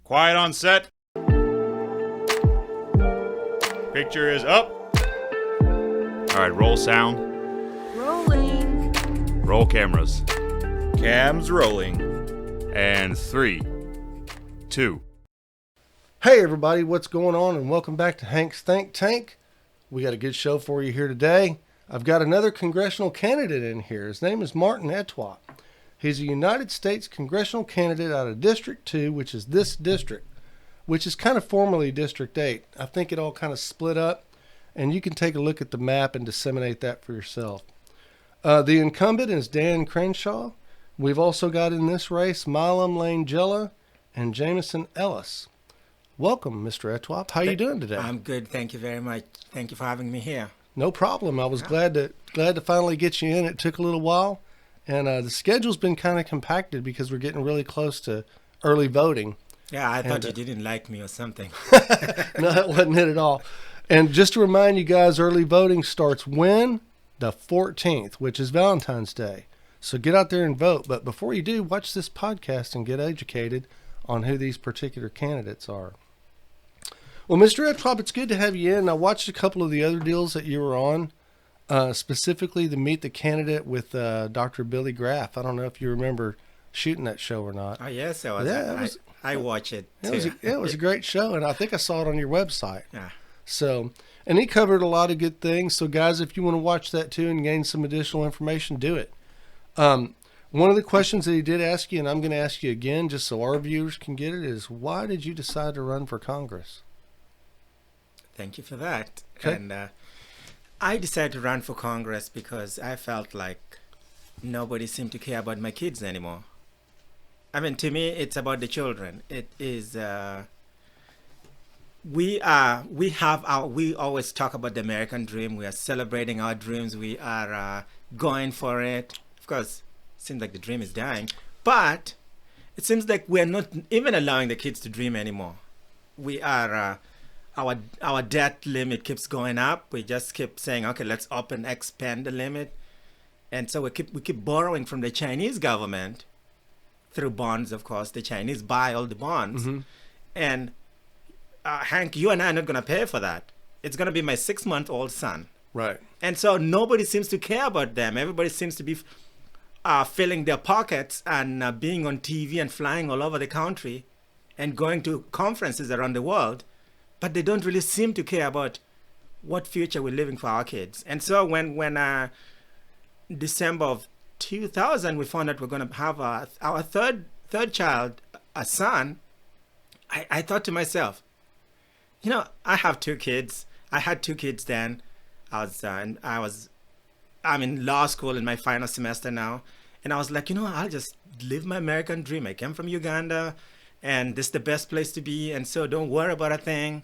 Quiet on set. Picture is up. All right, roll sound. Rolling. Roll cameras. Cams rolling. And 3, 2. Hey everybody, what's going on? And welcome back to Hank's Think Tank. We got a good show for you here today. I've got another congressional candidate in here. His name is Martin Etwop. He's a United States congressional candidate out of District 2, which is this district, which is kind of formerly District 8. I think it all kind of split up, and you can take a look at the map and disseminate that for yourself. The incumbent is Dan Crenshaw. We've also got in this race Milam Langella and Jameson Ellis. Welcome, Mr. Etwop. How are you doing today? I'm good. Thank you very much. Thank you for having me here. No problem. I was glad to finally get you in. It took a little while, and the schedule's been kind of compacted because we're getting really close to early voting. Yeah, I thought you didn't like me or something. No, that wasn't it at all. And just to remind you guys, early voting starts when? The 14th, which is Valentine's Day. So get out there and vote. But before you do, watch this podcast and get educated on who these particular candidates are. Well, Mr. Etwop, it's good to have you in. I watched a couple of the other deals that you were on, specifically the Meet the Candidate with Dr. Billy Graff. I don't know if you remember shooting that show or not. Oh, yes, I was. Yeah, I watch it, too. It was a great show, and I think I saw it on your website. Yeah. So, and he covered a lot of good things. So, guys, if you want to watch that, too, and gain some additional information, do it. One of the questions that he did ask you, and I'm going to ask you again just so our viewers can get it, is why did you decide to run for Congress? Thank you for that. Okay. And I decided to run for Congress because I felt like nobody seemed to care about my kids anymore. I mean, to me, it's about the children. It is, we always talk about the American dream. We are celebrating our dreams. We are going for it. Of course, it seems like the dream is dying, but it seems like we're not even allowing the kids to dream anymore. We are, our debt limit keeps going up. We just keep saying, okay, let's expand the limit. And so we keep borrowing from the Chinese government through bonds, of course. The Chinese buy all the bonds. Mm-hmm. And Hank, you and I are not going to pay for that. It's going to be my 6-month-old son. Right. And so nobody seems to care about them. Everybody seems to be filling their pockets and being on TV and flying all over the country and going to conferences around the world. But they don't really seem to care about what future we're living for our kids. And so when December of 2000, we found out we're going to have our third child, a son, I thought to myself, you know, I have 2 kids. I had 2 kids then. I'm in law school in my final semester now. And I was like, you know, I'll just live my American dream. I came from Uganda, and this is the best place to be. And so don't worry about a thing.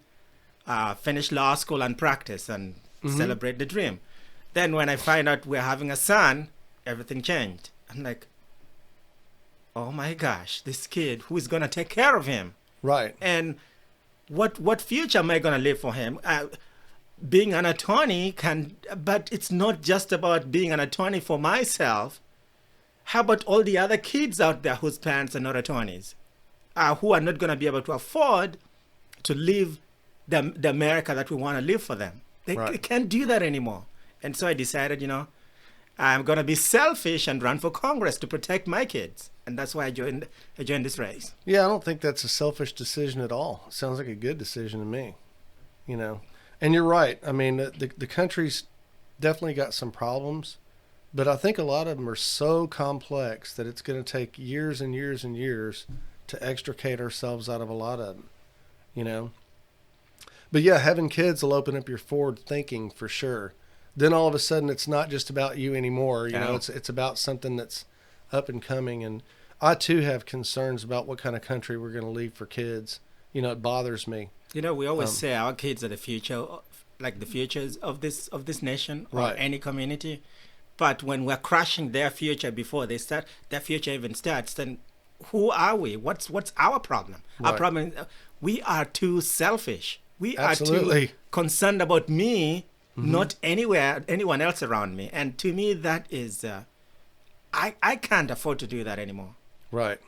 Finish law school and practice and celebrate the dream. Then when I find out we're having a son, everything changed. I'm like, oh my gosh, this kid, who is going to take care of him? Right. And what future am I going to live for him? Being an attorney but it's not just about being an attorney for myself. How about all the other kids out there whose parents are not attorneys, who are not going to be able to afford to live the America that we want to live for them? They can't do that anymore. And so I decided, you know, I'm going to be selfish and run for Congress to protect my kids. And that's why I joined this race. Yeah, I don't think that's a selfish decision at all. It sounds like a good decision to me, you know. And you're right. I mean, the country's definitely got some problems, but I think a lot of them are so complex that it's going to take years and years and years to extricate ourselves out of a lot of them, you know. But yeah, having kids will open up your forward thinking for sure. Then all of a sudden it's not just about you anymore. You know, it's about something that's up and coming. And I too have concerns about what kind of country we're going to leave for kids. You know, it bothers me. You know, we always say our kids are the future, like the futures of this nation or any community. But when we're crushing their future before their future even starts, then who are we? What's our problem? Right. Our problem is we are too selfish. We are too concerned about me, not anyone else around me. And to me, that is, I can't afford to do that anymore. Right.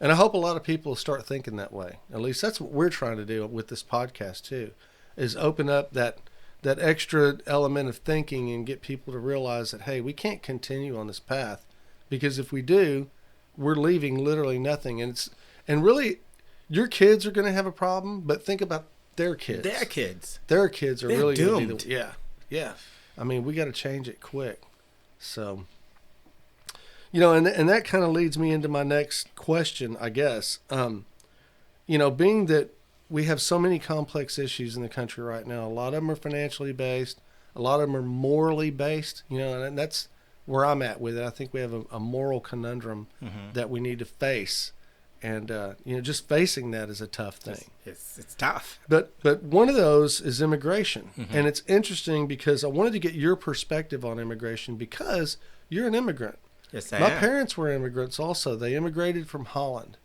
And I hope a lot of people start thinking that way. At least that's what we're trying to do with this podcast too, is open up that extra element of thinking and get people to realize that, hey, we can't continue on this path, because if we do, we're leaving literally nothing. And really, your kids are going to have a problem, but think about their kids. Their kids. Their kids are They're really going to doomed. be yeah. I mean, we got to change it quick. So, and that kind of leads me into my next question, I guess. Being that we have so many complex issues in the country right now, a lot of them are financially based, a lot of them are morally based, and that's where I'm at with it. I think we have a moral conundrum that we need to face. And, just facing that is a tough thing. It's tough. But one of those is immigration. And it's interesting because I wanted to get your perspective on immigration because you're an immigrant. Yes, I My am. parents were immigrants also. They immigrated from Holland.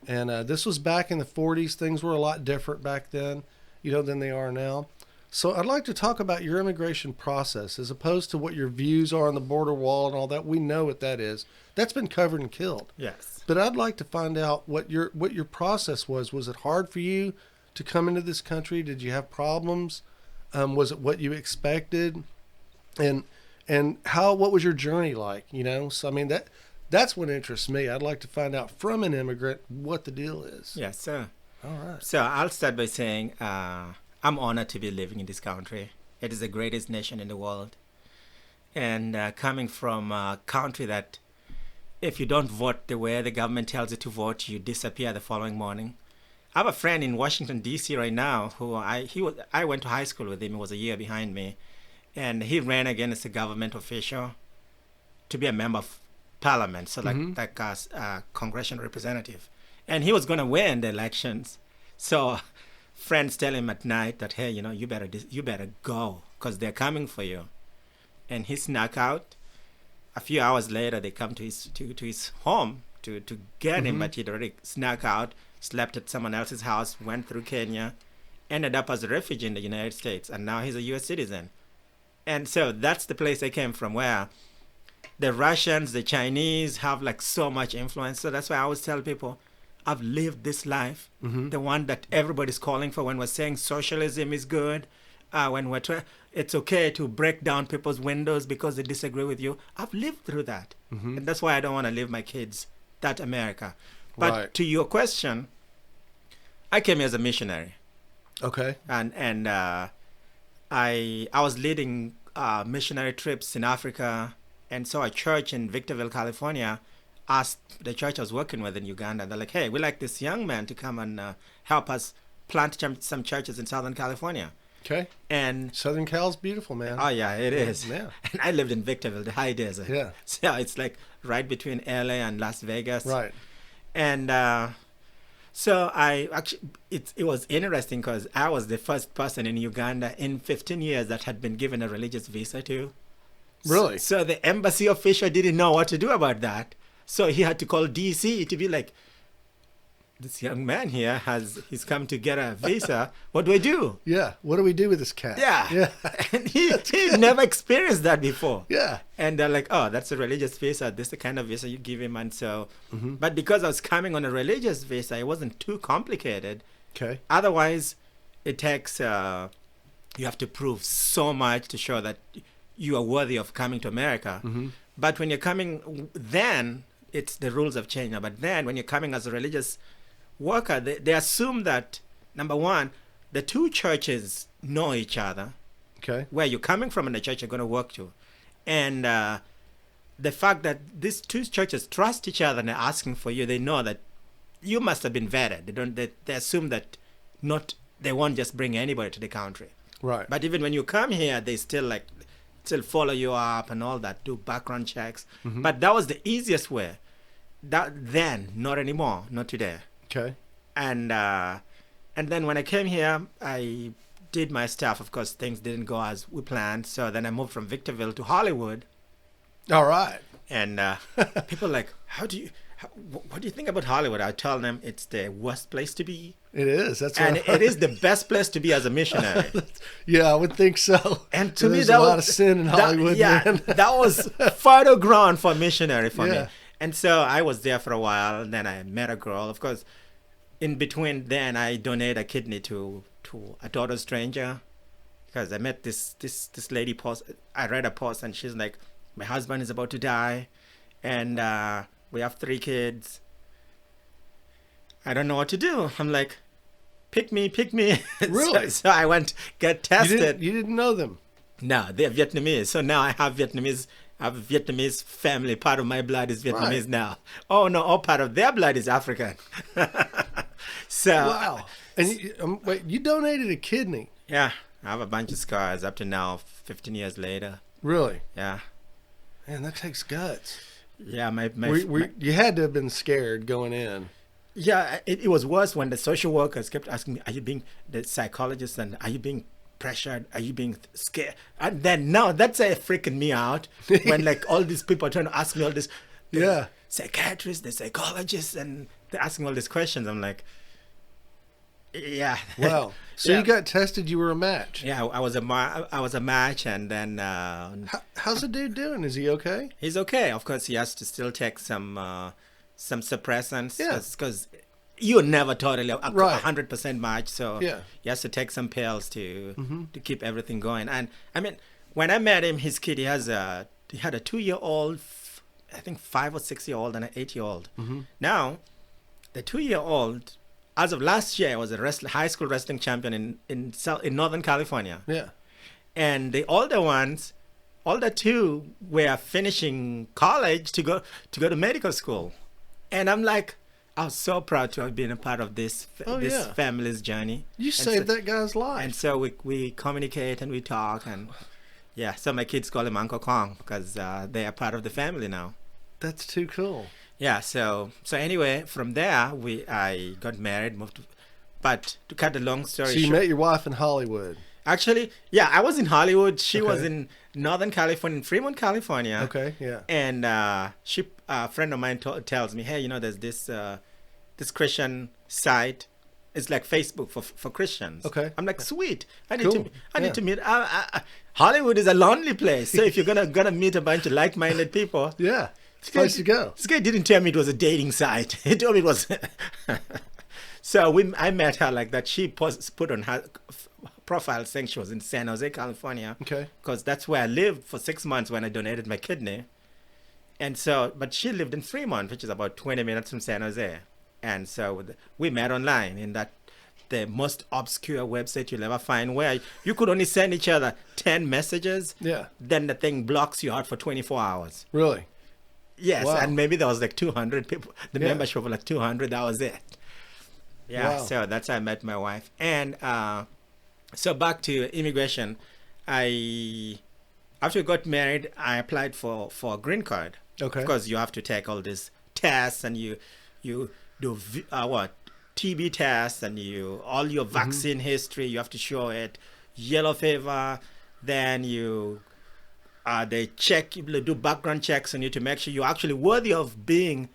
And this was back in the 40s. Things were a lot different back then, than they are now. So I'd like to talk about your immigration process as opposed to what your views are on the border wall and all that. We know what that is. That's been covered and killed. Yes. But I'd like to find out what your process was. Was it hard for you to come into this country? Did you have problems? Was it what you expected? And what was your journey like? So I mean that's what interests me. I'd like to find out from an immigrant what the deal is. Yes, sir. All right. So I'll start by saying I'm honored to be living in this country. It is the greatest nation in the world. And coming from a country that if you don't vote the way the government tells you to vote, you disappear the following morning. I have a friend in Washington, D.C. right now who I went to high school with him. He was a year behind me. And he ran against a government official to be a member of parliament, so like a congressional representative. And he was going to win the elections. So friends tell him at night that, hey, you better go because they're coming for you. And he snuck out. A few hours later, they come to his home to get him, but he'd already snuck out, slept at someone else's house, went through Kenya, ended up as a refugee in the United States, and now he's a U.S. citizen. And so that's the place I came from, where the Russians, the Chinese have like so much influence. So that's why I always tell people, I've lived this life, the one that everybody's calling for when we're saying socialism is good, when we're it's okay to break down people's windows because they disagree with you. I've lived through that. And that's why I don't want to leave my kids that America. But Right. to your question, I came here as a missionary. Okay. And I was leading missionary trips in Africa, and saw a church in Victorville, California, asked the church I was working with in Uganda. They're like, hey, we like this young man to come and help us plant some churches in Southern California. Okay. And Southern Cal's beautiful, man. oh yeah, it is. Yeah. And I lived in Victorville, the high desert. Yeah. So it's like right between LA and Las Vegas. Right. And so it was interesting because I was the first person in Uganda in 15 years that had been given a religious visa to. Really? So the embassy official didn't know what to do about that. So he had to call DC to be like, this young man here he's come to get a visa. What do I do? Yeah. What do we do with this cat? Yeah. Yeah. And he never experienced that before. Yeah. And they're like, oh, that's a religious visa. This is the kind of visa you give him. And so, but because I was coming on a religious visa, it wasn't too complicated. Okay. Otherwise, it takes, you have to prove so much to show that you are worthy of coming to America. But when you're coming, then it's the rules have changed now. But then when you're coming as a religious worker, they assume that, number one, the two churches know each other. Okay. Where you're coming from and the church you're going to work to. And the fact that these two churches trust each other and they're asking for you, they know that you must have been vetted. They assume that they won't just bring anybody to the country. Right. But even when you come here, they still follow you up and all that, do background checks. But that was the easiest way. Then, not anymore, not today. Okay. And then when I came here, I did my stuff. Of course, things didn't go as we planned. So then I moved from Victorville to Hollywood. All right. And people are like, what do you think about Hollywood? I tell them it's the worst place to be. It is. That's And what it is the best place to be as a missionary. Yeah, I would think so. And to me, there's that a lot was of sin in Hollywood. Yeah, Man. that was fertile ground for a missionary for Yeah. me. And so I was there for a while. And then I met a girl. Of course, in between then, I donated a kidney to a total stranger because I met this lady post. I read a post and she's like, my husband is about to die and we have 3 kids. I don't know what to do. I'm like, pick me. Really? So I went get tested. You didn't know them. No, they're Vietnamese. So now I have Vietnamese. I have a Vietnamese family. Part of my blood is Vietnamese Right. now. Oh no, all part of their blood is African. So Wow. And wait, you donated a kidney? yeah, I have a bunch of scars up to now, 15 years later. Really? Yeah, Man, that takes guts. yeah. My You had to have been scared going in. yeah. It was worse when the social workers kept asking me, "Are you being the psychologist? And are you being pressured? Are you being scared?" And then now that's freaking me out when like all these people are trying to ask me all this. Yeah. Psychiatrists, the psychologists, and they're asking all these questions. I'm like, yeah. Wow. So Yeah. you got tested. You were a match. Yeah, I was a match, and then How's the dude doing? Is he okay? he's okay. Of course, he has to still take some suppressants. Yeah. Because you're never totally Right. 100% match, so Yeah. he has to take some pills to keep everything going. And I mean, when I met him, his kid, he had a 2-year-old, I think 5 or 6-year-old, and an 8-year-old. Now, the 2-year-old, as of last year, was a high school wrestling champion in Northern California. Yeah. And the older ones, older 2 were finishing college to go to medical school. And I'm like, I was so proud to have been a part of this Yeah. family's journey. You And saved so, that guy's life. And so we communicate and we talk, and yeah, so my kids call him Uncle Kong because they are part of the family now. That's too cool. Yeah, so anyway, from there I got married, but to cut the long story So you short, met your wife in Hollywood. actually, yeah, I was in Hollywood. She was Okay. in Northern California, in Fremont, California. Okay. Yeah. And a friend of mine tells me, hey, there's this Christian site. It's like Facebook for Christians. Okay. I'm like, sweet. I need Cool. I Yeah. need to meet. Hollywood is a lonely place. So if you're gonna meet a bunch of like-minded people, Yeah. It's a place to go. this guy didn't tell me it was a dating site. He told me it was. So I met her like that. She put on her profile saying she was in San Jose, California. Okay. Because that's where I lived for 6 months when I donated my kidney. And so, but she lived in Fremont, which is about 20 minutes from San Jose. And so we met online in the most obscure website you'll ever find, where you could only send each other 10 messages. Yeah. Then the thing blocks you out for 24 hours. Really? Yes, Wow. and maybe there was like 200 people. The Yeah. membership was like 200. That was it. Yeah, Wow. so that's how I met my wife. And so back to immigration, after we got married, I applied for a green card. Okay. Of course, you have to take all these tests, and you do TB tests, and all your vaccine history. You have to show it. Yellow fever. Then they do background checks on you to make sure you're actually worthy of being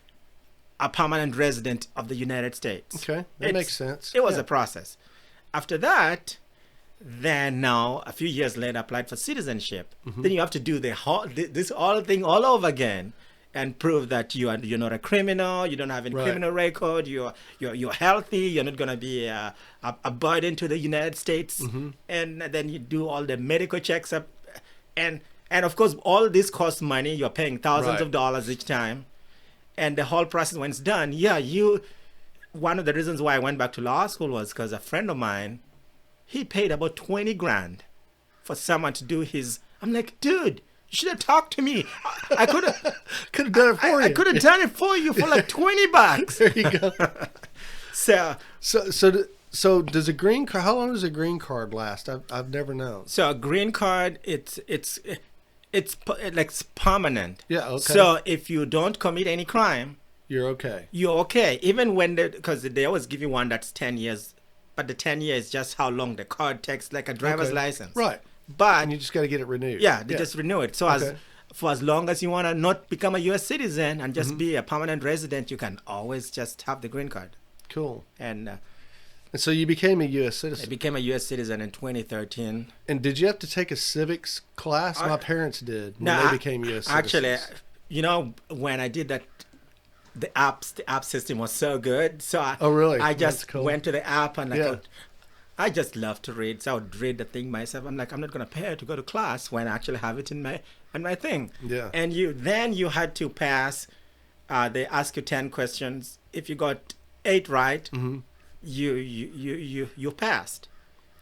a permanent resident of the United States. Okay. That makes sense. It was Yeah. a process. After that, then now a few years later, I applied for citizenship. Then you have to do this whole thing all over again and prove that you're not a criminal, you don't have any Right. criminal record, you're healthy, you're not going to be a burden to the United States, and then you do all the medical checks up, and of course all this costs money. You're paying thousands Right. of dollars each time, and the whole process when it's done, one of the reasons why I went back to law school was because a friend of mine, he paid about 20 grand for someone to do his. I'm like, dude, you should have talked to me. I could have. Could have done it for you. I could have done it for you for like $20. There you go. So So does a green card? How long does a green card last? I've never known. a green card, it's like permanent. Yeah. Okay. So if you don't commit any crime, You're okay. you're okay. Even when because they always give you one that's 10 years, but the 10 years is just how long the card takes, like a driver's Okay. license. Right. But And you just got to get it renewed. yeah, they just renew it. So Okay. for as long as you want to not become a U.S. citizen and just be a permanent resident, you can always just have the green card. Cool. And And so you became a U.S. I citizen. became a U.S. citizen in 2013. And did you have to take a civics class? My parents did when they became U.S. Actually, citizens. when I did that, the app system was so good. So Oh, really? I That's just cool. went to the app and Yeah. I just love to read. So I would read the thing myself. I'm like, I'm not going to pay to go to class when I actually have it in my thing. Yeah. And you had to pass. They ask you 10 questions. If you got 8 right, Mm-hmm. you passed.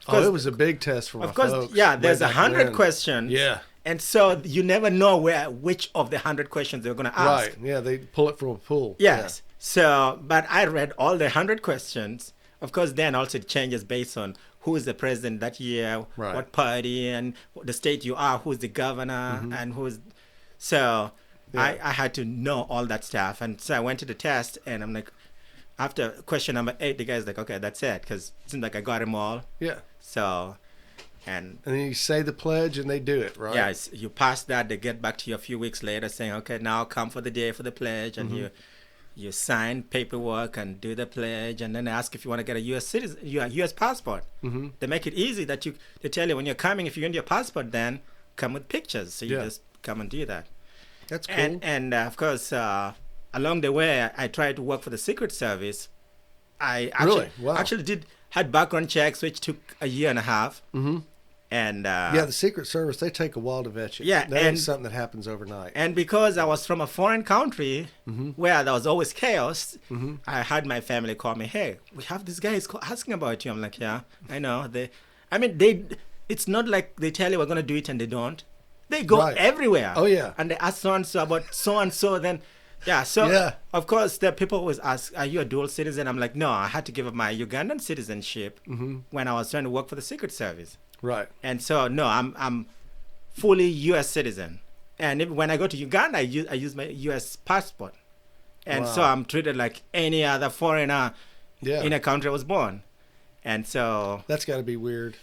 Oh, it was a big test for my Of course, folks. yeah. way There's back 100 when. questions. Yeah. And so you never know which of the 100 questions they're going to ask. Right. Yeah, they pull it from a pool. Yes. So, but I read all the 100 questions. Of course, then also it changes based on who is the president that year, Right. what party, and the state you are, who's the governor, and who's. So Yeah. I had to know all that stuff. And so I went to the test, and I'm like, after question number 8, the guy's like, okay, that's it, because it seems like I got them all. Yeah. So, and And then you say the pledge and they do it, right? yeah, you pass that, they get back to you a few weeks later saying, okay, now come for the day for the pledge, and you sign paperwork and do the pledge, and then they ask if you want to get a U.S. citizen, U.S. passport. Mm-hmm. They make it easy that they tell you when you're coming, if you get your passport, then come with pictures, so you Yeah. just come and do that. That's cool. And of course, along the way, I tried to work for the Secret Service. I Really? Wow. actually had background checks, which took a year and a half. Mm-hmm. And Yeah, the Secret Service, they take a while to vet you. Yeah, That ain't and- something that happens overnight. And because I was from a foreign country where there was always chaos, Mm-hmm. I had my family call me, hey, we have this guy is asking about you. I'm like, yeah, I know. It's not like they tell you we're going to do it and they don't. They go Right. everywhere. Oh, yeah. And they ask so-and-so about so-and-so. Then, yeah. So, Yeah. of course, the people always ask, are you a dual citizen? I'm like, no, I had to give up my Ugandan citizenship when I was trying to work for the Secret Service. Right. And so, no, I'm fully U.S. citizen. And when I go to Uganda, I use my U.S. passport. And so Wow. I'm treated like any other foreigner Yeah. in a country I was born. And so, That's got to be weird.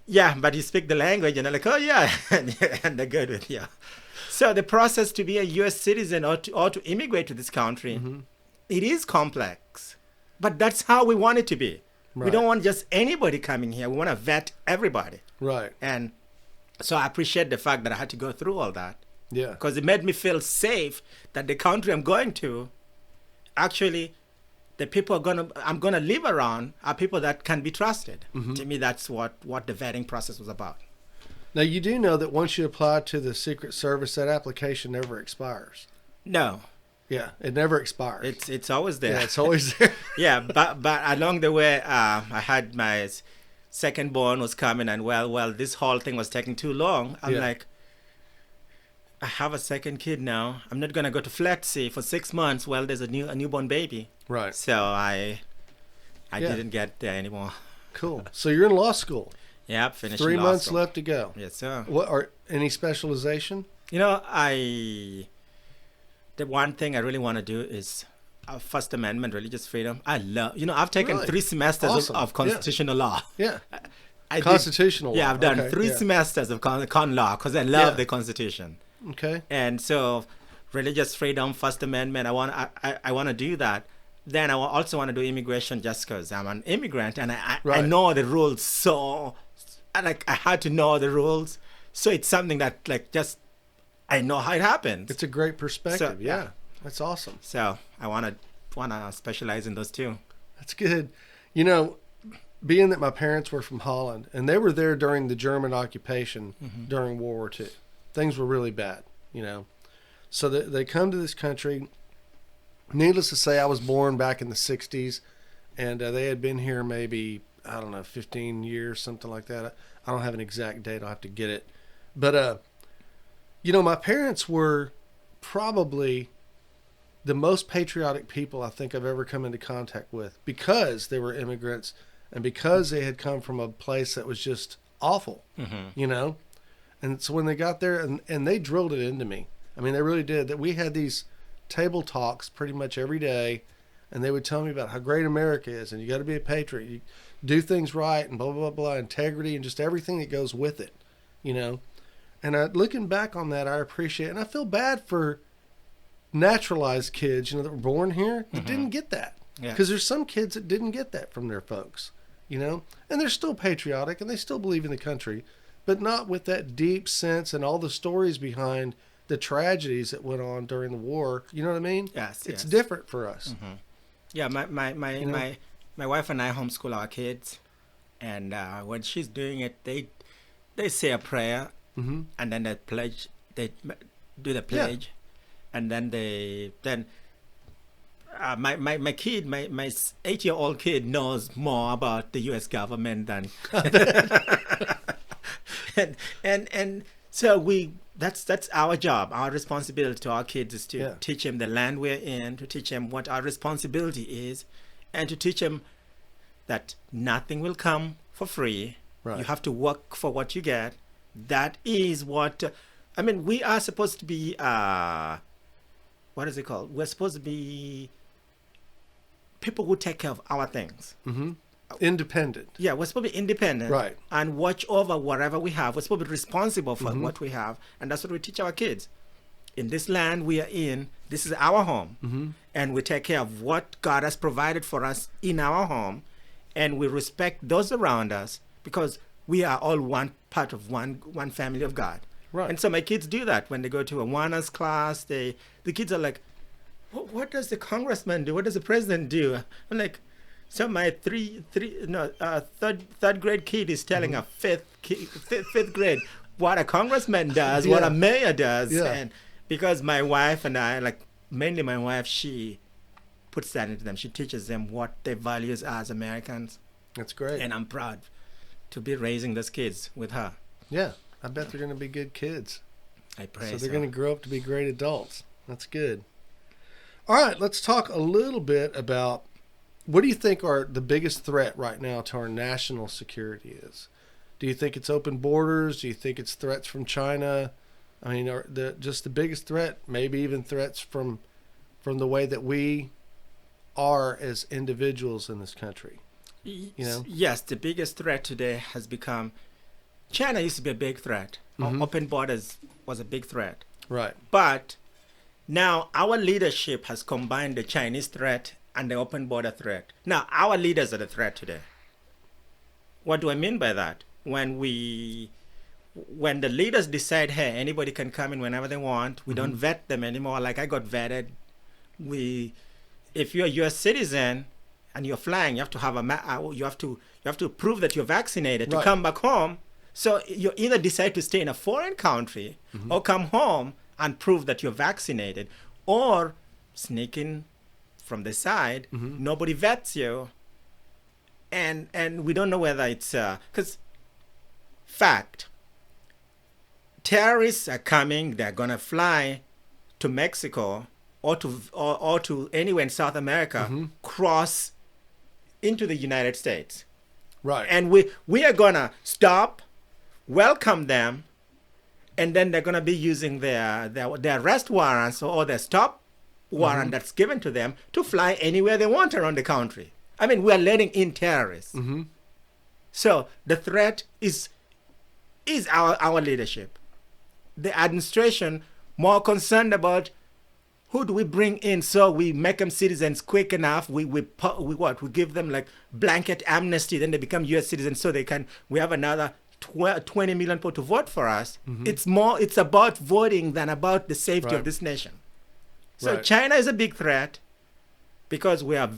yeah, but you speak the language and they're like, oh, yeah, and they're good with you. So the process to be a U.S. citizen or to immigrate to this country, it is complex. But that's how we want it to be. We Right. don't want just anybody coming here. We want to vet everybody. Right. And so I appreciate the fact that I had to go through all that Yeah. because it made me feel safe that the country I'm going to, actually, the people I'm gonna live around are people that can be trusted. To me, that's what the vetting process was about. Now, you do know that once you apply to the Secret Service, that application never expires. No, Yeah, it never expires. it's always there. Yeah, it's always there. Yeah, but along the way, I had my second born was coming, and well, this whole thing was taking too long. I'm Yeah. like, I have a second kid now. I'm not gonna go to Flexi for 6 months. Well, there's a newborn baby, Right. so I Yeah. didn't get there anymore. Cool. So you're in law school. Yep, finished 3 law months school. left to go. Yes, sir. What are any specialization? You know, the one thing I really want to do is First Amendment, religious freedom. I've taken Really? 3 semesters Awesome. of constitutional law. Yeah. I did- Constitutional Yeah, law. I've done Okay, 3 yeah. semesters of con law because I love Yeah. the Constitution. Okay. And so, religious freedom, First Amendment, I want to do that. Then I also want to do immigration just because I'm an immigrant and I Right. know the rules. So, I had to know the rules. So it's something that I know how it happens. It's a great perspective. So, yeah. yeah. That's awesome. So I want to specialize in those too. That's good. You know, being that my parents were from Holland and they were there during the German occupation during World War II, things were really bad, you know. So they come to this country. Needless to say, I was born back in the 60s and they had been here maybe, I don't know, 15 years, something like that. I don't have an exact date. I'll have to get it. But, you know, my parents were probably the most patriotic people I think I've ever come into contact with because they were immigrants and because they had come from a place that was just awful, you know? And so when they got there and they drilled it into me, I mean, they really did, that we had these table talks pretty much every day and they would tell me about how great America is and you got to be a patriot, you do things right and blah, blah, blah, integrity and just everything that goes with it, you know? And looking back on that, I appreciate it. And I feel bad for naturalized kids, you know, that were born here that didn't get that. Yeah. Because there's some kids that didn't get that from their folks, you know, and they're still patriotic and they still believe in the country, but not with that deep sense and all the stories behind the tragedies that went on during the war. You know what I mean? Yes, It's yes. different for us. Yeah, my You know? my wife and I homeschool our kids, and when she's doing it, they say a prayer, Mm-hmm. and then they pledge. They do the pledge, and then my kid, my 8-year-old kid knows more about the U.S. government than and so that's our job. Our responsibility to our kids is to Yeah. teach them the land we're in, to teach them what our responsibility is, and to teach them that nothing will come for free. Right. You have to work for what you get. That is what I mean. We are supposed to be what is it called? We're supposed to be people who take care of our things. Independent. Yeah, we're supposed to be independent, Right. and watch over whatever we have. We're supposed to be responsible for what we have, and that's what we teach our kids. In this land we are in, this is our home, and we take care of what God has provided for us in our home, and we respect those around us because we are all one part of one family of God. Right. And so my kids do that when they go to a Awanas class. The kids are like, what does the congressman do? What does the president do? I'm like, so my third grade kid is telling a fifth grade what a congressman does, what Yeah. a mayor does, Yeah. and because my wife and I, like mainly my wife, she puts that into them. She teaches them what their values are as Americans, That's great. and I'm proud to be raising those kids with her. Yeah, I bet they're going to be good kids. I pray So they're going to grow up to be great adults. That's good. All right, let's talk a little bit about what do you think are the biggest threat right now to our national security is? Do you think it's open borders? Do you think it's threats from China? I mean, are just the biggest threat, maybe even threats from the way that we are as individuals in this country? You know? Yes, the biggest threat today has become China used to be a big threat. Open borders was a big threat. Right. But now our leadership has combined the Chinese threat and the open border threat. Now our leaders are the threat today. What do I mean by that? When the leaders decide, hey, anybody can come in whenever they want, we don't vet them anymore. Like I got vetted. If you're a U.S. citizen and you're flying, you have to have you have to prove that you're vaccinated to Right. come back home. So you either decide to stay in a foreign country or come home and prove that you're vaccinated, or sneak in from the side. Nobody vets you, and we don't know whether it's because fact. Terrorists are coming. They're gonna fly to Mexico or to anywhere in South America, cross into the United States, Right. and we are gonna stop, welcome them, and then they're gonna be using their arrest warrants or their stop warrant that's given to them to fly anywhere they want around the country. I mean, we are letting in terrorists. So the threat is our leadership. The administration more concerned about who do we bring in so we make them citizens quick enough. We give them like blanket amnesty, then they become U.S. citizens so we have another 20 million people to vote for us. It's about voting than about the safety Right. of this nation. So Right. China is a big threat because we are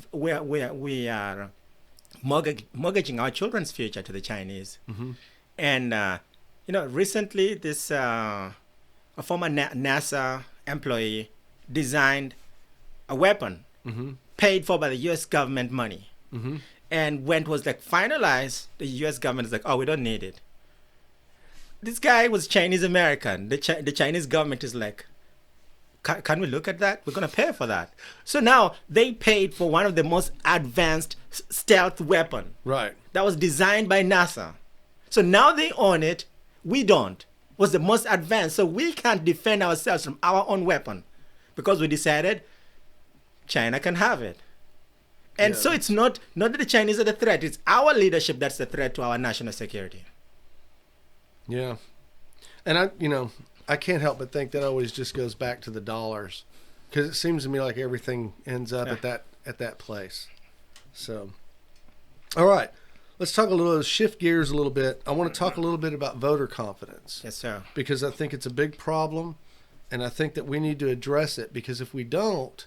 mortgaging our children's future to the Chinese. And recently this a former NASA employee designed a weapon paid for by the U.S. government money. And when it was like finalized, the U.S. government is like, oh, we don't need it. This guy was Chinese American. The Chinese government is like, can we look at that? We're going to pay for that. So now they paid for one of the most advanced stealth weapon Right. that was designed by NASA. So now they own it. We don't. It was the most advanced. So we can't defend ourselves from our own weapon because we decided China can have it. And Yeah. so it's not that the Chinese are the threat. It's our leadership that's the threat to our national security. Yeah. And I can't help but think that always just goes back to the dollars, because it seems to me like everything ends up at that place. So, all right, let's shift gears a little bit. I want to talk a little bit about voter confidence, Yes, sir. because I think it's a big problem, And I think that we need to address it, because if we don't,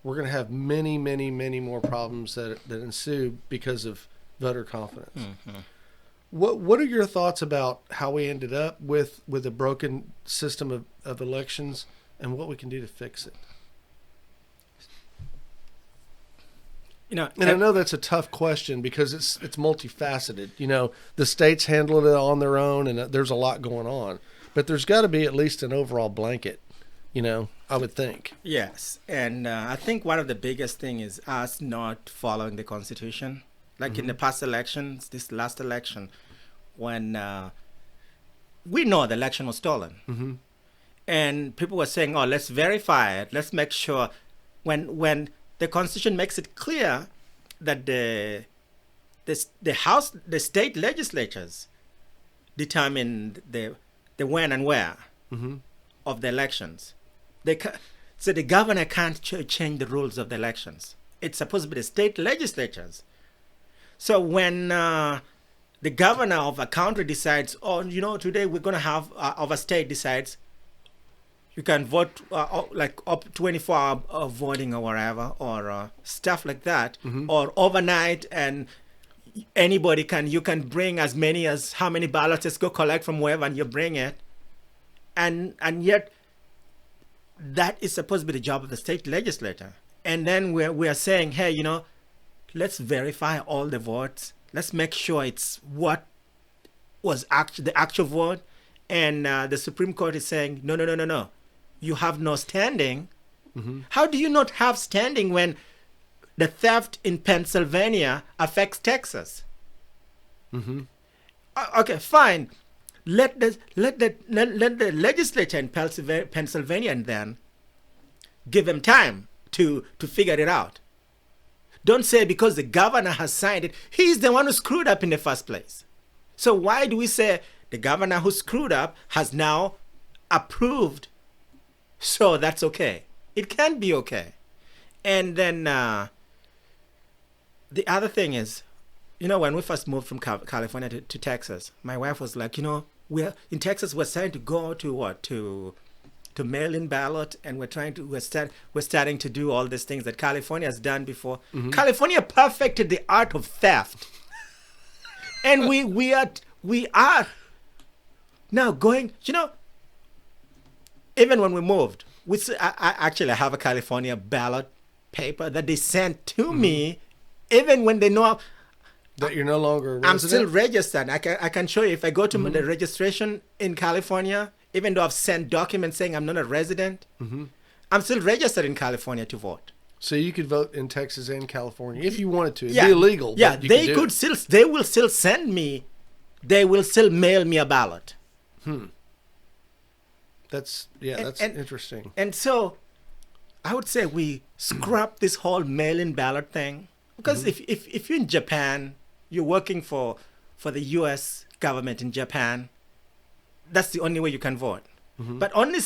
we're going to have many, many, many more problems that ensue because of voter confidence. Mm-hmm. What are your thoughts about how we ended up with a broken system of elections, and what we can do to fix it? You know, And I know that's a tough question because it's multifaceted. You know, the states handle it on their own, and there's a lot going on. But there's got to be at least an overall blanket, you know, I would think. yes, and I think one of the biggest thing is us not following the Constitution. Like in the past elections, this last election, when we know the election was stolen, and people were saying, "Oh, let's verify it. Let's make sure." When the Constitution makes it clear that the state legislatures determine the when and where of the elections. So the governor can't change the rules of the elections. It's supposed to be the state legislatures. So when the governor of a country decides, oh, you know, today we're going to have, of a state decides, you can vote like up 24-hour voting or whatever, or stuff like that, or overnight, and anybody you can bring as many as how many ballots, just go collect from wherever and you bring it. And yet that is supposed to be the job of the state legislature. And then we are saying, hey, you know, let's verify all the votes. Let's make sure it's what was the actual vote. And the Supreme Court is saying, no. You have no standing. How do you not have standing when the theft in Pennsylvania affects Texas? Okay, fine. Let the legislature in Pennsylvania then give them time to figure it out. Don't say because the governor has signed it, he's the one who screwed up in the first place. So why do we say the governor who screwed up has now approved? So that's okay. It can be okay. And then the other thing is, you know, when we first moved from California to Texas, my wife was like, you know, in Texas we're starting to go to mail-in ballot, and we're starting to do all these things that California has done before. California perfected the art of theft, and we are now going. You know, even when we moved, I actually have a California ballot paper that they sent to me, even when they know that you're no longer a resident? I'm still registered. I can show you if I go to the registration in California, even though I've sent documents saying I'm not a resident, I'm still registered in California to vote. So you could vote in Texas and California if you wanted to. It'd be illegal. Yeah, but they will still send me, they will still mail me a ballot. That's interesting. And so I would say we scrap this whole mail-in ballot thing, because if you're in Japan, you're working for the U.S. government in Japan, that's the only way you can vote. But only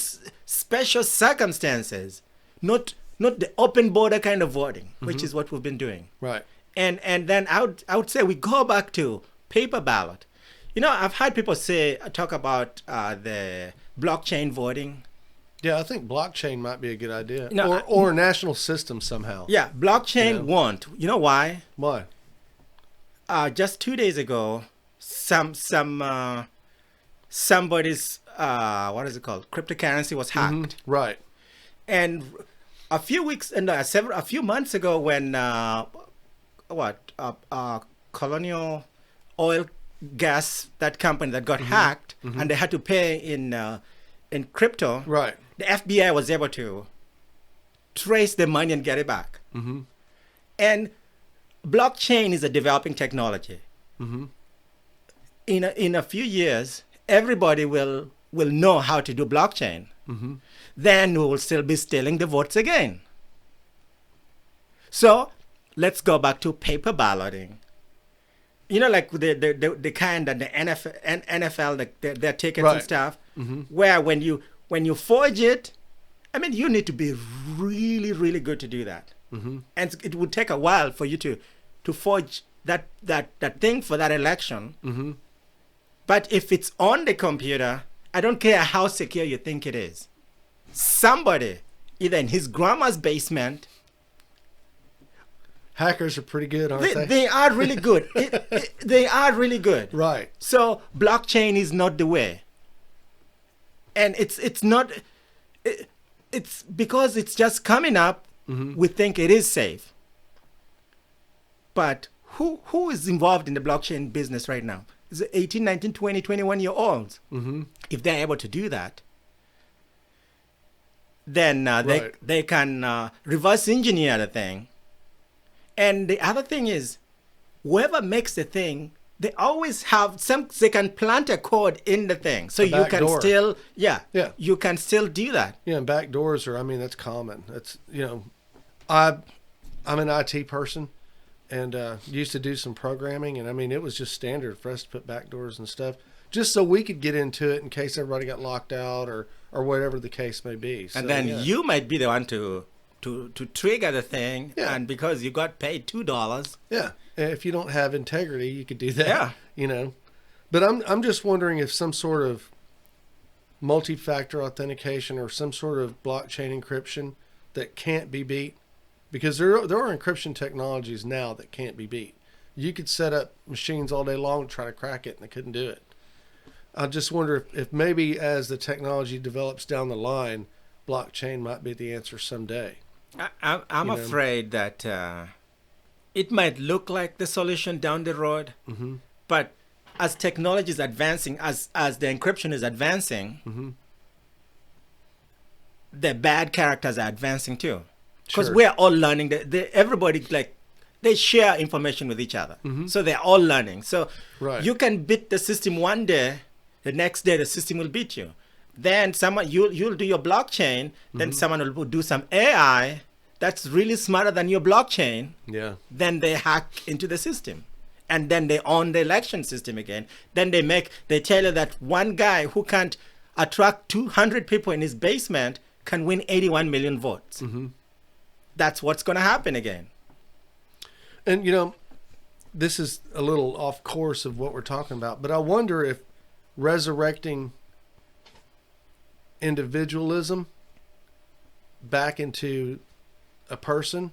special circumstances, not the open border kind of voting, which is what we've been doing. Right. And then I would say we go back to paper ballot. You know, I've had people talk about the blockchain voting. Yeah, I think blockchain might be a good idea, No, or a national system somehow. Yeah, blockchain won't. You know why? Why? Just 2 days ago, somebody's what is it called? Cryptocurrency was hacked. Right. And a few months ago, when Colonial Oil Gas, that company that got hacked, and they had to pay in crypto. Right. The FBI was able to trace the money and get it back. And blockchain is a developing technology. In a few years, everybody will know how to do blockchain. Then we will still be stealing the votes again. So let's go back to paper balloting. You know, like the kind that the NFL their tickets and stuff, where when you forge it, I mean, you need to be really, really good to do that. And it would take a while for you to forge that thing for that election. But if it's on the computer, I don't care how secure you think it is. somebody, either in his grandma's basement. Hackers are pretty good, aren't they? They are really good. They are really good. Right. So blockchain is not the way. And it's not. It's because it's just coming up. We think it is safe. But who is involved in the blockchain business right now? It's 18, 19, 20, 21-year-olds. If they're able to do that, then Right. they can reverse engineer the thing. And the other thing is, whoever makes the thing, they always have they can plant a code in the thing. So you back can door. still, Yeah. you can still do that. Yeah, and back doors are, I mean, that's common. That's, I'm an IT person and used to do some programming. And I mean, it was just standard for us to put back doors and stuff just so we could get into it in case everybody got locked out or whatever the case may be. So, And then yeah. you might be the one to trigger the thing. Yeah. And because you got paid $2. Yeah. If you don't have integrity, you could do that. Yeah. But I'm just wondering if some sort of multi-factor authentication or some sort of blockchain encryption that can't be beat, because there are encryption technologies now that can't be beat. You could set up machines all day long to try to crack it, and they couldn't do it. I just wonder if maybe as the technology develops down the line, blockchain might be the answer someday. I'm afraid that it might look like the solution down the road, but as technology is advancing, as the encryption is advancing, the bad characters are advancing too. Because Sure. we're all learning. Everybody, they share information with each other. So they're all learning. So Right. you can beat the system one day, the next day the system will beat you. Then you'll do your blockchain, then someone will do some AI that's really smarter than your blockchain. Yeah. Then they hack into the system. And then they own the election system again. Then they tell you that one guy who can't attract 200 people in his basement can win 81 million votes. That's what's going to happen again. And, this is a little off course of what we're talking about, but I wonder if resurrecting individualism back into a person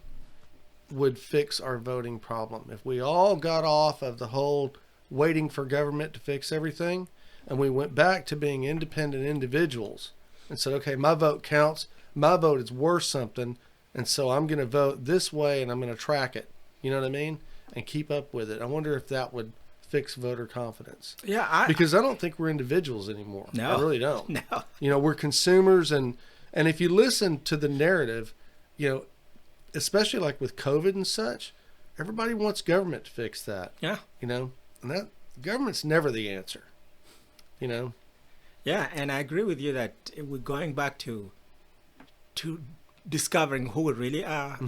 would fix our voting problem. If we all got off of the whole waiting for government to fix everything and we went back to being independent individuals and said, okay, my vote counts, my vote is worth something, and so I'm going to vote this way and I'm going to track it. You know what I mean? And keep up with it. I wonder if that would fix voter confidence. Yeah, Because I don't think we're individuals anymore. No. I really don't. No. We're consumers, and if you listen to the narrative, especially like with COVID and such, everybody wants government to fix that. Yeah. And that government's never the answer. Yeah, and I agree with you that we're going back to discovering who we really are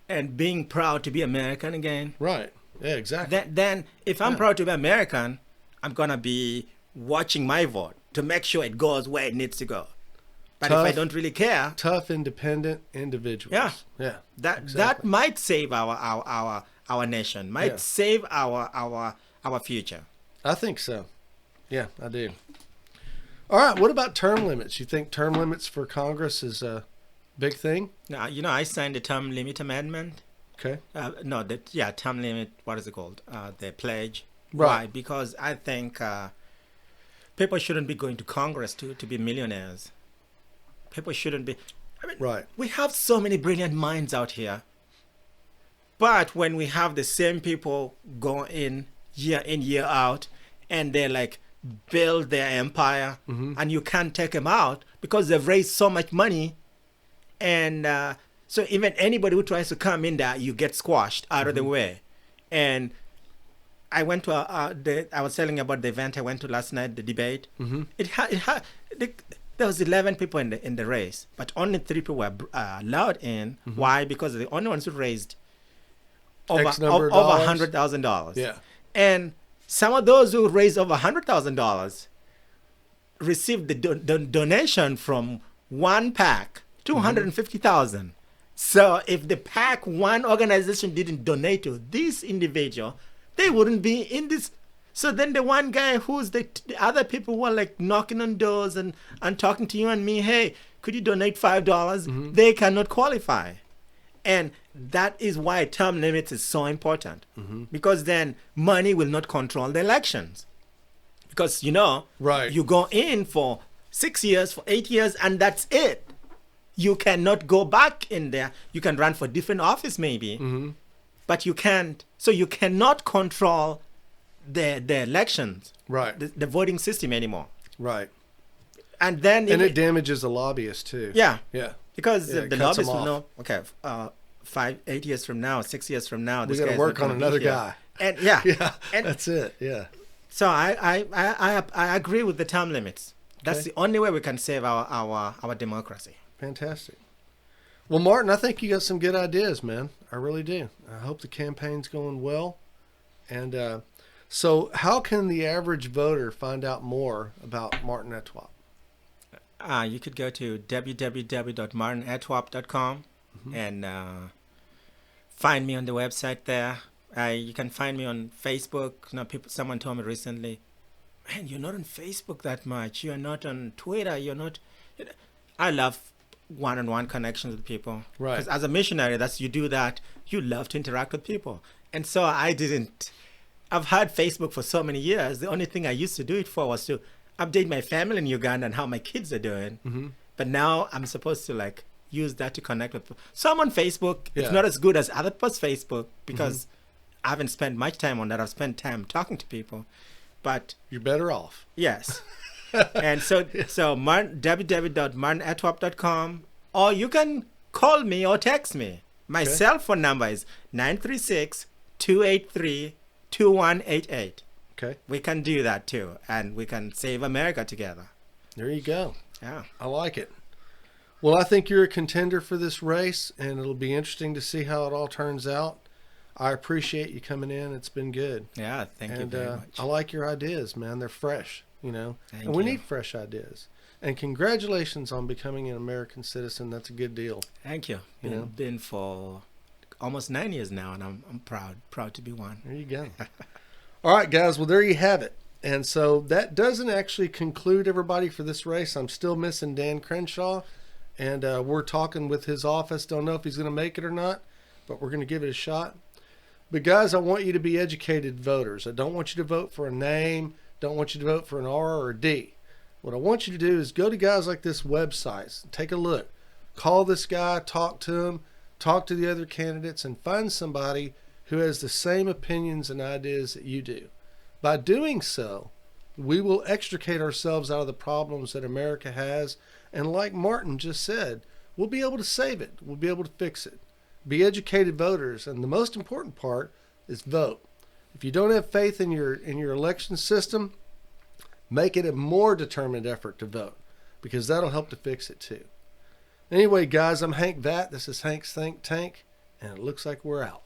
and being proud to be American again. Right. Yeah, exactly. Then if I'm proud to be American, I'm going to be watching my vote to make sure it goes where it needs to go. But if I don't really care, Tough, independent individuals. Yeah. Yeah. that exactly. might save our nation, might save our future. I think so. Yeah, I do. All right. What about term limits? You think term limits for Congress is a big thing? Now, I signed the term limit amendment. Okay. Term limit, what is it called? The pledge. Right. Why? Because I think people shouldn't be going to Congress to be millionaires. People shouldn't be. Right. We have so many brilliant minds out here. But when we have the same people go in, year out, and they build their empire, and you can't take them out because they've raised so much money, and so even anybody who tries to come in there, you get squashed out of the way. And I went to I was telling you about the event I went to last night, the debate. There was 11 people in the race, but only 3 people were allowed in. Why? Because they're the only ones who raised over $100,000. Yeah. And some of those who raised over $100,000 received the donation from one PAC, $250,000. So if the PAC, one organization, didn't donate to this individual, they wouldn't be in this So then the one guy who's the other people who are like knocking on doors and talking to you and me, hey, could you donate $5? They cannot qualify. And that is why term limits is so important. Because then money will not control the elections. Because, Right. you go in for 6 years, for 8 years, and that's it. You cannot go back in there. You can run for different office maybe, but you can't. So you cannot control the elections, Right. the voting system anymore. Right. And then And it damages the lobbyists too. yeah, Yeah. because Yeah, it the cuts lobbyists them will off. know. Okay, 5, 8 years from now, 6 years from now, We this got to guy's work not on gonna be another here. guy. And yeah, Yeah. and That's it. Yeah. so I agree with the term limits. That's Okay. the only way we can save our democracy. Fantastic. Well, Martin, I think you got some good ideas, man. I really do. I hope the campaign's going well. And so how can the average voter find out more about Martin Etwop? You could go to www.martinetwop.com and find me on the website there. You can find me on Facebook. Someone told me recently, man, you're not on Facebook that much. You're not on Twitter. You're not. I love one-on-one connections with people. Right. Because as a missionary, you do that. You love to interact with people. And so I've had Facebook for so many years. The only thing I used to do it for was to update my family in Uganda and how my kids are doing. But now I'm supposed to use that to connect with people. So I'm on Facebook. Yeah. It's not as good as other people's Facebook because I haven't spent much time on that. I've spent time talking to people. But You're better off. yes. And so www.martinetwop.com, or you can call me or text me. My cell phone number is 936-283-2188. Okay. We can do that too, and we can save America together. There you go. Yeah. I like it. Well, I think you're a contender for this race, and it'll be interesting to see how it all turns out. I appreciate you coming in. It's been good. Yeah, thank you And very much. I like your ideas, man. They're fresh, and Thank we you. need fresh ideas. And congratulations on becoming an American citizen. That's a good deal. Thank you. Been for almost 9 years now, and I'm proud to be one. There you go. All right, guys. Well, there you have it. And so that doesn't actually conclude everybody for this race. I'm still missing Dan Crenshaw, and we're talking with his office. Don't know if he's going to make it or not, but we're going to give it a shot. But guys, I want you to be educated voters. I don't want you to vote for a name. Don't want you to vote for an R or a D. What I want you to do is go to guys like this website, take a look, call this guy, talk to him, talk to the other candidates, and find somebody who has the same opinions and ideas that you do. By doing so, we will extricate ourselves out of the problems that America has. And like Martin just said, we'll be able to save it. We'll be able to fix it. Be educated voters. And the most important part is vote. If you don't have faith in your election system, make it a more determined effort to vote, because that'll help to fix it too. Anyway, guys, I'm Hank Vatt. This is Hank's Think Tank, and it looks like we're out.